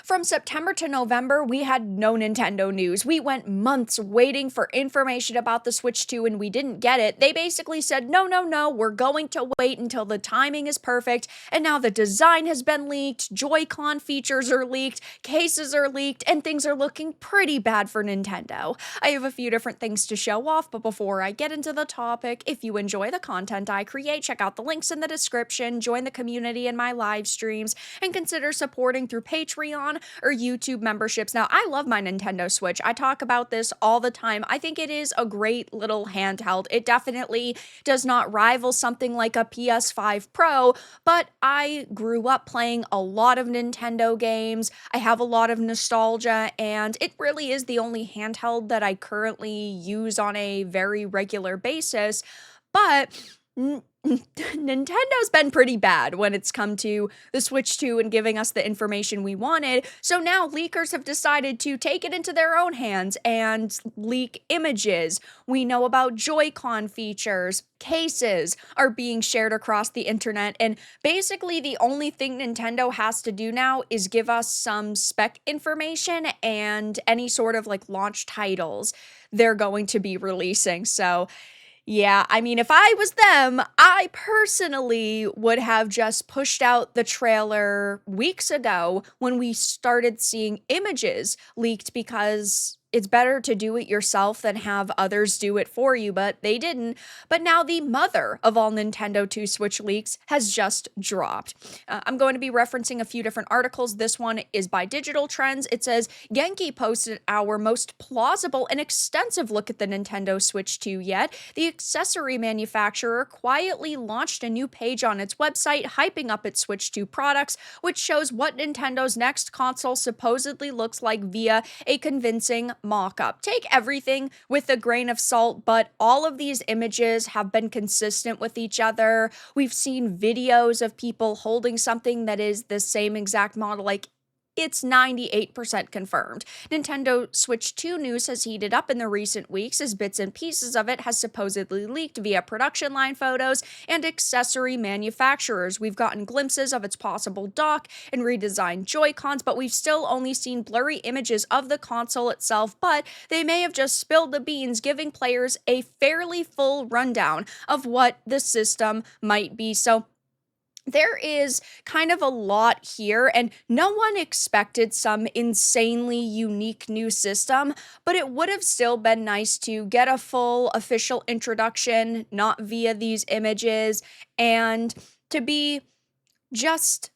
From September to November, we had no Nintendo news. We went months waiting for information about the Switch 2 and we didn't get it. They basically said, no, no, no, we're going to wait until the timing is perfect. And now the design has been leaked, Joycon features are leaked, cases are leaked, and things are looking pretty bad for Nintendo. I have a few different things to show off, but before I get into the topic, if you enjoy the content I create, check out the links in the description, join the community in my live streams, and consider supporting through Patreon or YouTube memberships. Now, I love my Nintendo Switch. I talk about this all the time. I think it is a great little handheld. It definitely does not rival something like a PS5 Pro, but I grew up playing a lot of Nintendo games. I have a lot of nostalgia, and it really is the only handheld that I currently use on a very regular basis. But Nintendo's been pretty bad when it's come to the Switch 2 and giving us the information we wanted. So now leakers have decided to take it into their own hands and leak images. We know about Joy-Con features, cases are being shared across the internet, and basically the only thing Nintendo has to do now is give us some spec information and any sort of like launch titles they're going to be releasing. So yeah, I mean, if I was them, I personally would have just pushed out the trailer weeks ago when we started seeing images leaked, because it's better to do it yourself than have others do it for you, but they didn't. But now the mother of all Nintendo 2 Switch leaks has just dropped. I'm going to be referencing a few different articles. This one is by Digital Trends. It says, Genki posted our most plausible and extensive look at the Nintendo Switch 2 yet. The accessory manufacturer quietly launched a new page on its website hyping up its Switch 2 products, which shows what Nintendo's next console supposedly looks like via a convincing mock-up. Take everything with a grain of salt, but all of these images have been consistent with each other. We've seen videos of people holding something that is the same exact model. Like, it's 98% confirmed. Nintendo Switch 2 news has heated up in the recent weeks as bits and pieces of it has supposedly leaked via production line photos and accessory manufacturers. We've gotten glimpses of its possible dock and redesigned Joy-Cons, but we've still only seen blurry images of the console itself, but they may have just spilled the beans, giving players a fairly full rundown of what the system might be. So there is kind of a lot here, and no one expected some insanely unique new system, but it would have still been nice to get a full official introduction, not via these images, and to be just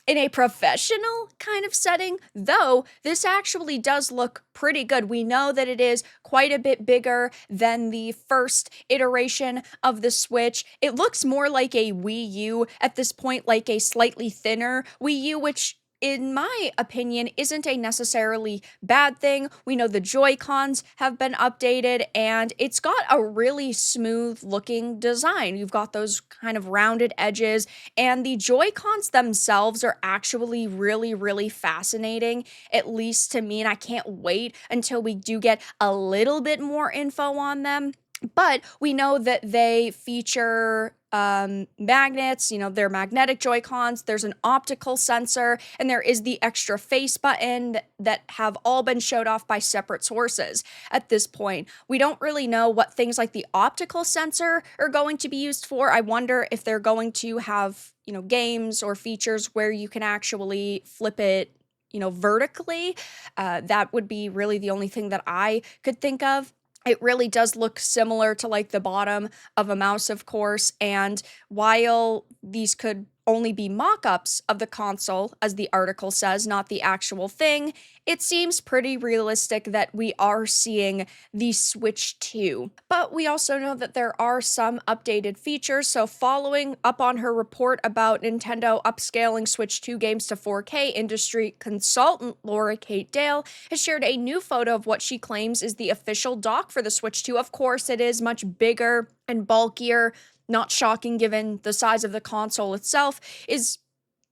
in a professional kind of setting, though this actually does look pretty good. We know that it is quite a bit bigger than the first iteration of the Switch. It looks more like a Wii U at this point, like a slightly thinner Wii U, which in my opinion, isn't a necessarily bad thing. We know the Joy-Cons have been updated, and it's got a really smooth looking design. You've got those kind of rounded edges, and the Joy-Cons themselves are actually really, really fascinating, at least to me, and I can't wait until we do get a little bit more info on them. But we know that they feature magnets, they're magnetic Joy-Cons, there's an optical sensor, and there is the extra face button that have all been showed off by separate sources at this point. We don't really know what things like the optical sensor are going to be used for. I wonder if they're going to have, games or features where you can actually flip it, vertically. That would be really the only thing that I could think of. It really does look similar to like the bottom of a mouse, of course, and while these could only be mock-ups of the console, as the article says, not the actual thing, it seems pretty realistic that we are seeing the Switch 2. But we also know that there are some updated features, so following up on her report about Nintendo upscaling Switch 2 games to 4K, industry consultant Laura Kate Dale has shared a new photo of what she claims is the official dock for the Switch 2. Of course, it is much bigger and bulkier. Not shocking given the size of the console itself is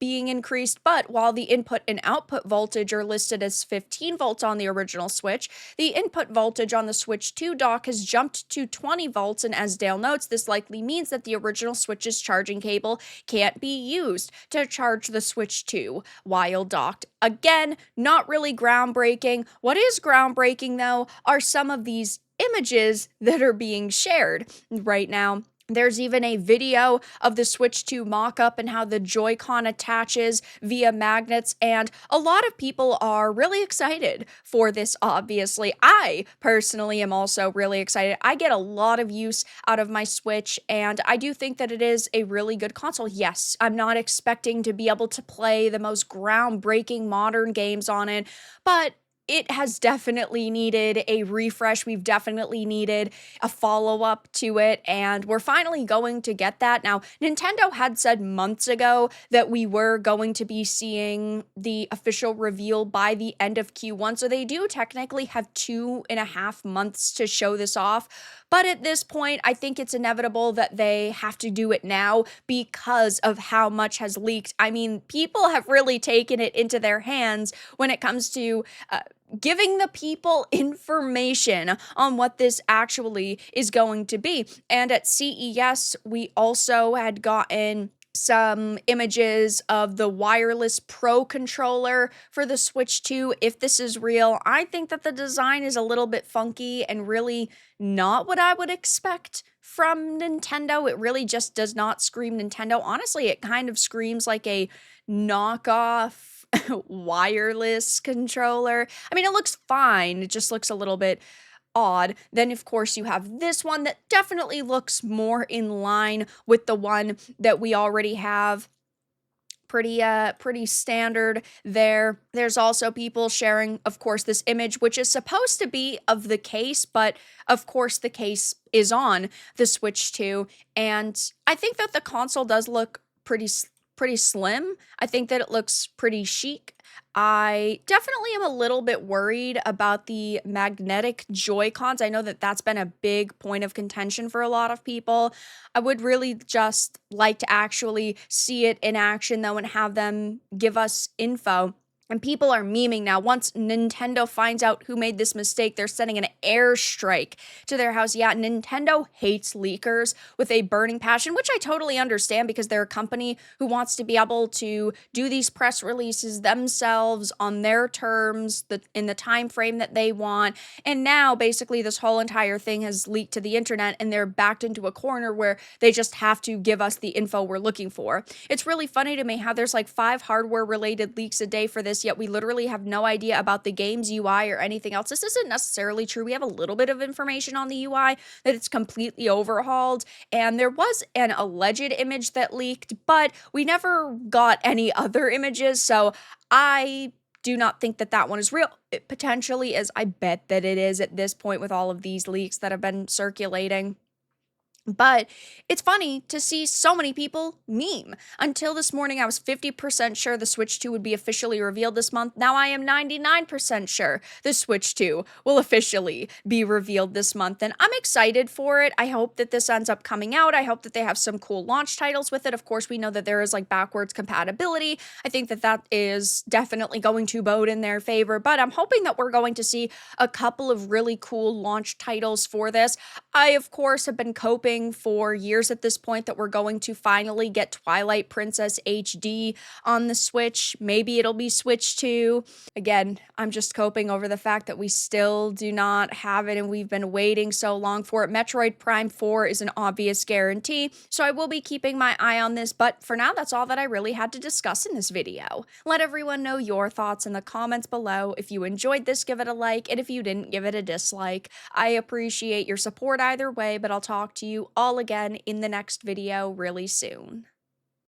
being increased, but while the input and output voltage are listed as 15 volts on the original Switch, the input voltage on the Switch 2 dock has jumped to 20 volts, and as Dale notes, this likely means that the original Switch's charging cable can't be used to charge the Switch 2 while docked. Again, not really groundbreaking. What is groundbreaking, though, are some of these images that are being shared right now. There's even a video of the Switch 2 mock-up and how the Joycon attaches via magnets, and a lot of people are really excited for this, obviously. I personally am also really excited. I get a lot of use out of my Switch, and I do think that it is a really good console. Yes, I'm not expecting to be able to play the most groundbreaking modern games on it, but it has definitely needed a refresh. We've definitely needed a follow-up to it, and we're finally going to get that. Now, Nintendo had said months ago that we were going to be seeing the official reveal by the end of Q1, so they do technically have 2.5 months to show this off. But at this point, I think it's inevitable that they have to do it now because of how much has leaked. I mean, people have really taken it into their hands when it comes to giving the people information on what this actually is going to be. And at CES, we also had gotten some images of the wireless Pro controller for the Switch 2. If this is real, I think that the design is a little bit funky and really not what I would expect from Nintendo. It really just does not scream Nintendo. Honestly, it kind of screams like a knockoff wireless controller. I mean, it looks fine. It just looks a little bit odd. Then, of course, you have this one that definitely looks more in line with the one that we already have. Pretty standard there. There's also people sharing, of course, this image, which is supposed to be of the case, but of course the case is on the Switch 2, and I think that the console does look pretty slim. I think that it looks pretty chic. I definitely am a little bit worried about the magnetic Joy-Cons. I know that that's been a big point of contention for a lot of people. I would really just like to actually see it in action, though, and have them give us info. And people are memeing now. Once Nintendo finds out who made this mistake, they're sending an airstrike to their house. Yeah, Nintendo hates leakers with a burning passion, which I totally understand because they're a company who wants to be able to do these press releases themselves on their terms, in the time frame that they want. And now, basically, this whole entire thing has leaked to the internet, and they're backed into a corner where they just have to give us the info we're looking for. It's really funny to me how there's like 5 hardware-related leaks a day for this, yet we literally have no idea about the game's UI or anything else. This isn't necessarily true. We have a little bit of information on the UI, that it's completely overhauled, and there was an alleged image that leaked, but we never got any other images, so I do not think that that one is real. It potentially is. I bet that it is at this point with all of these leaks that have been circulating. But it's funny to see so many people meme. Until this morning, I was 50% sure the Switch 2 would be officially revealed this month. Now I am 99% sure the Switch 2 will officially be revealed this month, and I'm excited for it. I hope that this ends up coming out. I hope that they have some cool launch titles with it. Of course, we know that there is like backwards compatibility. I think that that is definitely going to bode in their favor, but I'm hoping that we're going to see a couple of really cool launch titles for this. I, of course, have been coping for years at this point that we're going to finally get Twilight Princess HD on the Switch. Maybe it'll be Switch 2. Again, I'm just coping over the fact that we still do not have it and we've been waiting so long for it. Metroid Prime 4 is an obvious guarantee, so I will be keeping my eye on this, but for now, that's all that I really had to discuss in this video. Let everyone know your thoughts in the comments below. If you enjoyed this, give it a like, and if you didn't, give it a dislike. I appreciate your support either way, but I'll talk to you all again in the next video really soon.